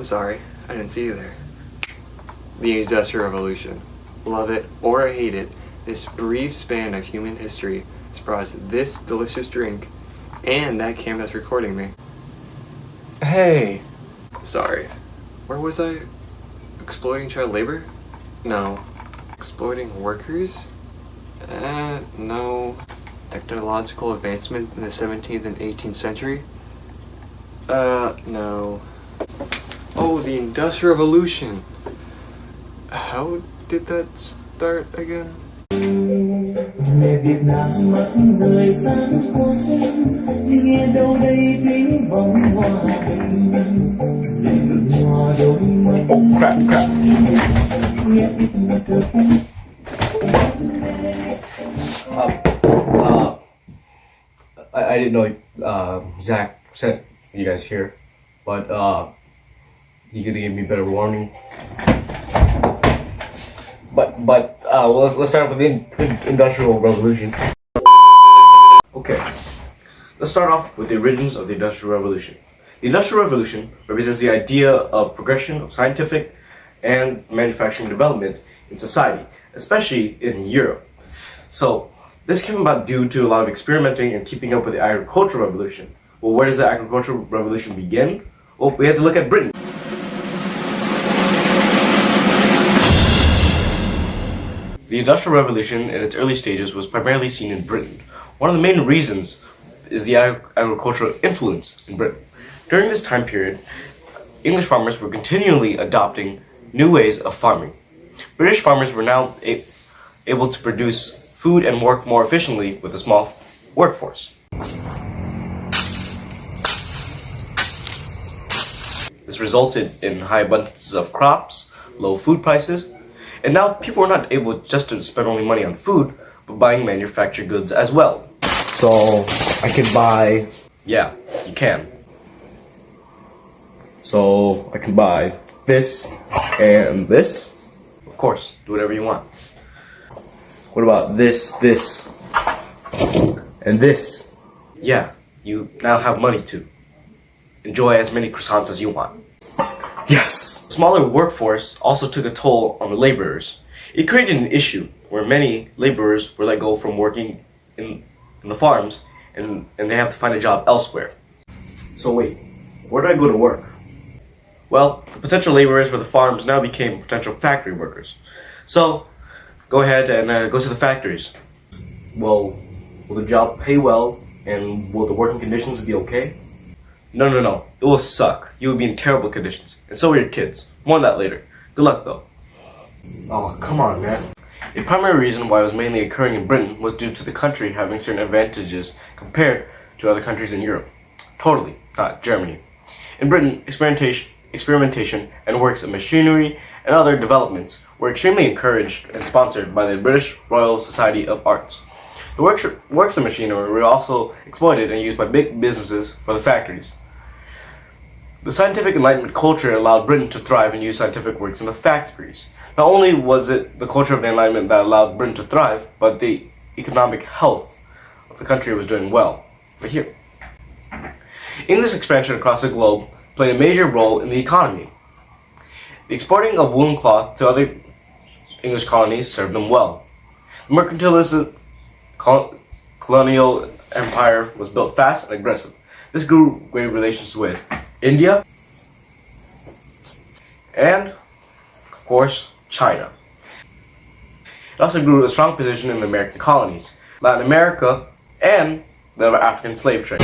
I'm sorry, I didn't see you there. The Industrial Revolution. Love it or hate it, this brief span of human history has brought us this delicious drink and that cam that's recording me. Hey! Sorry. Where was I? Exploiting child labor? No. Exploiting workers? No. Technological advancements in the 17th and 18th century? No. Oh, the Industrial Revolution. How did that start again? Oh, crap. I didn't know Zach sent you guys here, but he could have given me better warning. But let's start off with the Industrial Revolution. Okay, let's start off with the origins of the Industrial Revolution. The Industrial Revolution represents the idea of progression of scientific and manufacturing development in society, especially in Europe. So this came about due to a lot of experimenting and keeping up with the Agricultural Revolution. Well, where does the Agricultural Revolution begin? Well, we have to look at Britain. The Industrial Revolution in its early stages was primarily seen in Britain. One of the main reasons is the agricultural influence in Britain. During this time period, English farmers were continually adopting new ways of farming. British farmers were now able to produce food and work more efficiently with a small workforce. This resulted in high abundances of crops, low food prices, and now people are not able just to spend only money on food, but buying manufactured goods as well. So I can buy. Yeah, you can. So I can buy this and this. Of course, do whatever you want. What about this, and this? Yeah, you now have money to enjoy as many croissants as you want. Yes! Smaller workforce also took a toll on the laborers. It created an issue where many laborers were let go from working in the farms and they have to find a job elsewhere. So wait, where do I go to work? Well, the potential laborers for the farms now became potential factory workers. So, go ahead and go to the factories. Well, will the job pay well, and will the working conditions be okay? No. It will suck. You will be in terrible conditions. And so will your kids. More on that later. Good luck, though. Oh, come on, man. The primary reason why it was mainly occurring in Britain was due to the country having certain advantages compared to other countries in Europe. Totally, not Germany. In Britain, experimentation and works of machinery and other developments were extremely encouraged and sponsored by the British Royal Society of Arts. The works of machinery were also exploited and used by big businesses for the factories. The scientific Enlightenment culture allowed Britain to thrive and use scientific works in the factories. Not only was it the culture of the Enlightenment that allowed Britain to thrive, but the economic health of the country was doing well. Right here. English expansion across the globe played a major role in the economy. The exporting of woolen cloth to other English colonies served them well. The mercantilist colonial empire was built fast and aggressive. This grew great relations with India and, of course, China. It also grew a strong position in the American colonies, Latin America, and the African slave trade.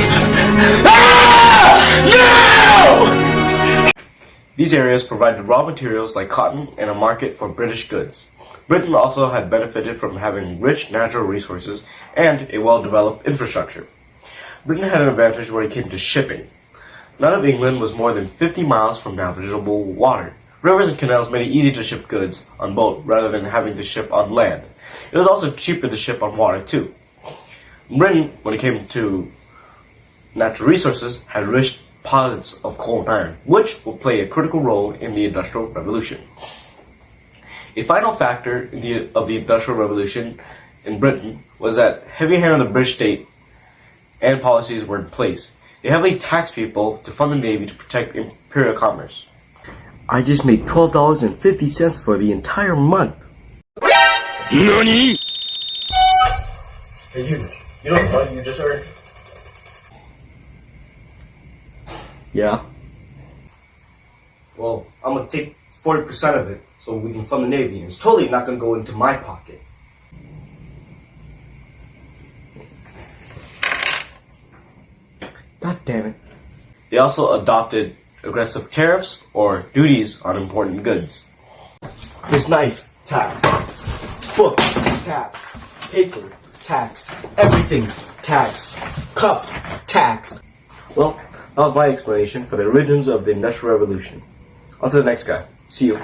These areas provided raw materials like cotton and a market for British goods. Britain also had benefited from having rich natural resources and a well-developed infrastructure. Britain had an advantage when it came to shipping. None of England was more than 50 miles from navigable water. Rivers and canals made it easy to ship goods on boat rather than having to ship on land. It was also cheaper to ship on water too. Britain, when it came to natural resources, had rich deposits of coal and iron, which will play a critical role in the Industrial Revolution. A final factor of the Industrial Revolution in Britain was that heavy hand of the British state and policies were in place. They heavily taxed people to fund the navy to protect imperial commerce. I just made $12.50 for the entire month. NANI?! Hey, you know what money you just earned? Yeah. Well, I'm gonna take 40% of it so we can fund the Navy, and it's totally not gonna go into my pocket. God damn it. They also adopted aggressive tariffs or duties on important goods. This knife, taxed. Book, taxed. Paper, taxed. Everything, taxed. Cup, taxed. Well, that was my explanation for the origins of the Industrial Revolution. On to the next guy. See you.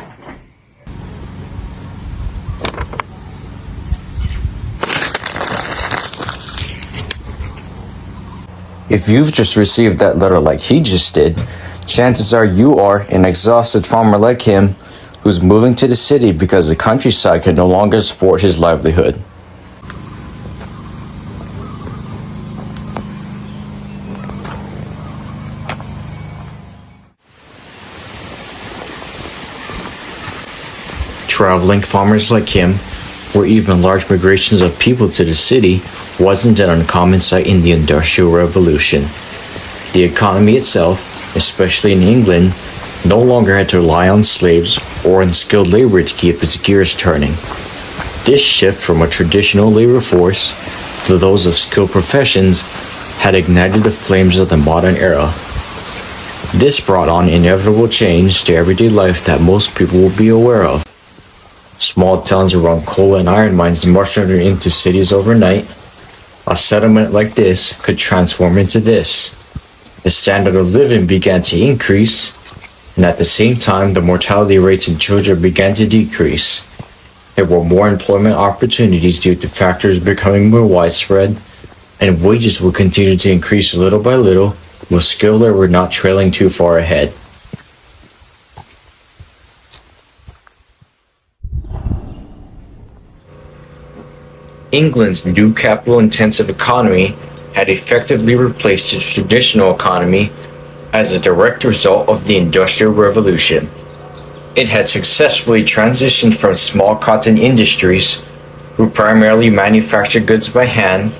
If you've just received that letter like he just did, chances are you are an exhausted farmer like him who's moving to the city because the countryside can no longer support his livelihood. Traveling farmers like him, or even large migrations of people to the city, wasn't an uncommon sight in the Industrial Revolution. The economy itself, especially in England, no longer had to rely on slaves or unskilled labor to keep its gears turning. This shift from a traditional labor force to those of skilled professions had ignited the flames of the modern era. This brought on inevitable change to everyday life that most people will be aware of. Small towns around coal and iron mines marched into cities overnight. A settlement like this could transform into this. The standard of living began to increase, and at the same time, the mortality rates in children began to decrease. There were more employment opportunities due to factors becoming more widespread, and wages would continue to increase little by little, with skilled labor not trailing too far ahead. England's new capital-intensive economy had effectively replaced its traditional economy as a direct result of the Industrial Revolution. It had successfully transitioned from small cotton industries, who primarily manufactured goods by hand,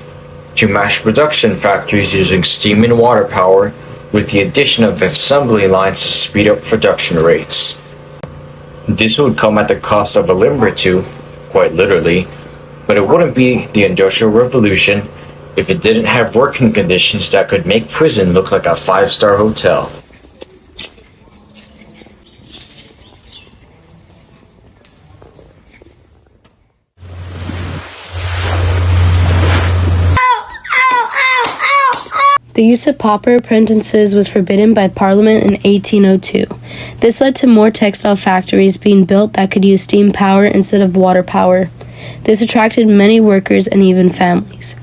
to mass production factories using steam and water power, with the addition of assembly lines to speed up production rates. This would come at the cost of a limb or two, quite literally, but it wouldn't be the Industrial Revolution if it didn't have working conditions that could make prison look like a five-star hotel. The use of pauper apprentices was forbidden by Parliament in 1802. This led to more textile factories being built that could use steam power instead of water power. This attracted many workers and even families.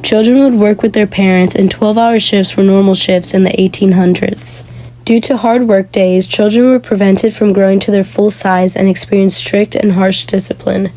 Children would work with their parents in 12-hour shifts for normal shifts in the 1800s. Due to hard work days, children were prevented from growing to their full size and experienced strict and harsh discipline.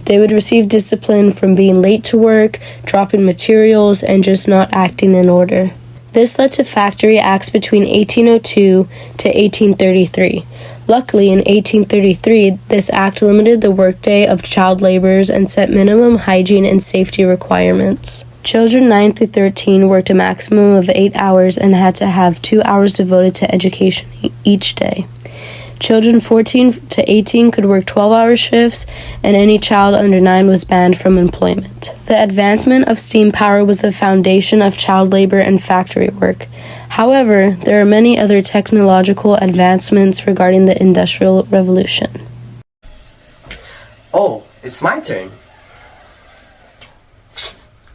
They would receive discipline from being late to work, dropping materials, and just not acting in order. This led to Factory Acts between 1802 to 1833. Luckily, in 1833, this act limited the workday of child laborers and set minimum hygiene and safety requirements. Children 9 through 13 worked a maximum of 8 hours and had to have 2 hours devoted to education each day. Children 14 to 18 could work 12-hour shifts, and any child under 9 was banned from employment. The advancement of steam power was the foundation of child labor and factory work. However, there are many other technological advancements regarding the Industrial Revolution. Oh, it's my turn.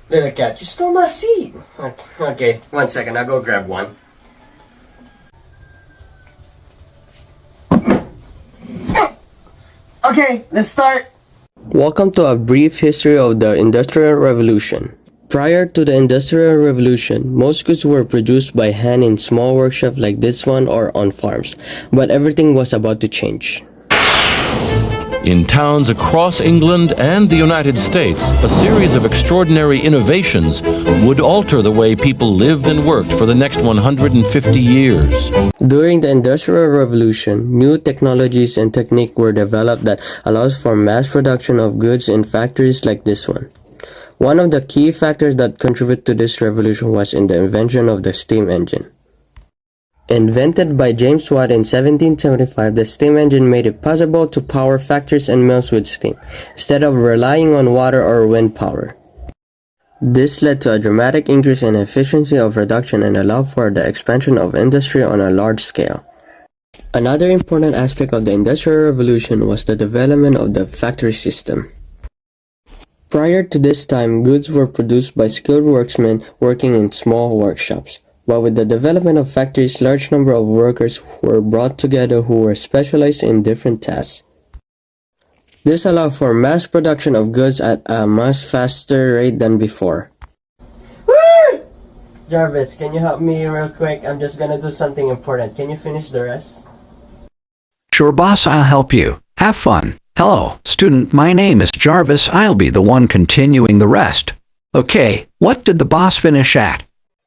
Little cat, you stole my seat. Okay, 1 second, I'll go grab one. Okay, let's start. Welcome to a brief history of the Industrial Revolution. Prior to the Industrial Revolution, most goods were produced by hand in small workshops like this one or on farms, but everything was about to change. In towns across England and the United States, a series of extraordinary innovations would alter the way people lived and worked for the next 150 years. During the Industrial Revolution, new technologies and techniques were developed that allows for mass production of goods in factories like this one. One of the key factors that contributed to this revolution was in the invention of the steam engine. Invented by James Watt in 1775, the steam engine made it possible to power factories and mills with steam, instead of relying on water or wind power. This led to a dramatic increase in efficiency of production and allowed for the expansion of industry on a large scale. Another important aspect of the Industrial Revolution was the development of the factory system. Prior to this time, goods were produced by skilled workmen working in small workshops. But with the development of factories, large number of workers were brought together who were specialized in different tasks. This allowed for mass production of goods at a much faster rate than before. Woo! Jarvis, can you help me real quick? I'm just gonna do something important. Can you finish the rest? Sure, boss, I'll help you. Have fun. Hello, student, my name is Jarvis. I'll be the one continuing the rest. Okay, what did the boss finish at?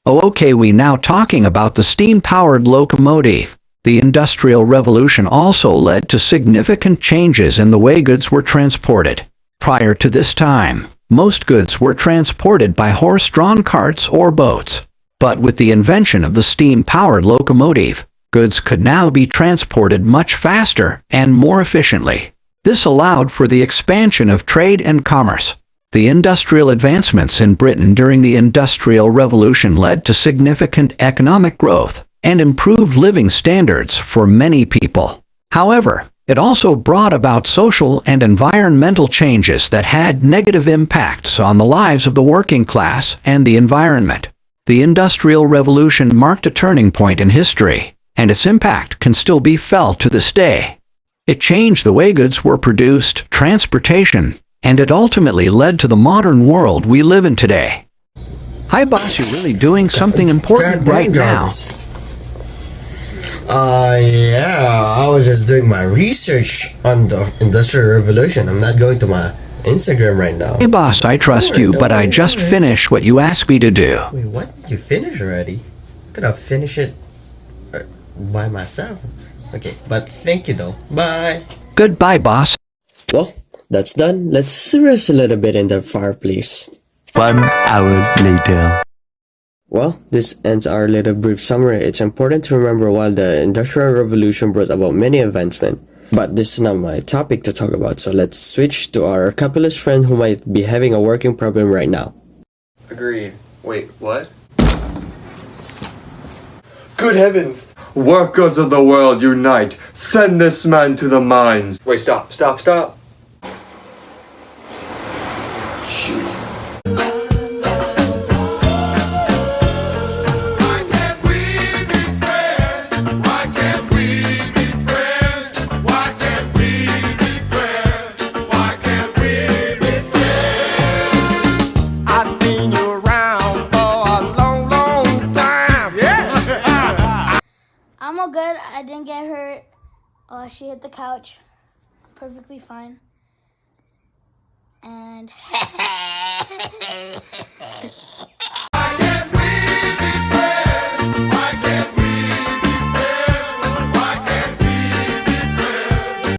Oh, okay, we now talking about the steam-powered locomotive. The Industrial Revolution also led to significant changes in the way goods were transported. Prior to this time, most goods were transported by horse-drawn carts or boats. But with the invention of the steam-powered locomotive, goods could now be transported much faster and more efficiently. This allowed for the expansion of trade and commerce. The industrial advancements in Britain during the Industrial Revolution led to significant economic growth and improved living standards for many people. However, it also brought about social and environmental changes that had negative impacts on the lives of the working class and the environment. The Industrial Revolution marked a turning point in history, and its impact can still be felt to this day. It changed the way goods were produced, transportation, and it ultimately led to the modern world we live in today. Hi, boss, you're really doing something important right now. Yeah, I was just doing my research on the Industrial Revolution. I'm not going to my Instagram right now. Hey, boss, I trust you, but I just finished what you asked me to do. Wait, what? You finished already? Could have finished it by myself. Okay, but thank you though. Bye. Goodbye, boss. Well, that's done. Let's rest a little bit in the fireplace. 1 hour later. Well, this ends our little brief summary. It's important to remember while the Industrial Revolution brought about many advancements, but this is not my topic to talk about, so let's switch to our capitalist friend who might be having a working problem right now. Agreed. Wait, what? Good heavens! Workers of the world, unite! Send this man to the mines! Wait, stop. Shoot. I'm all good. I didn't get hurt. She hit the couch. Perfectly fine. And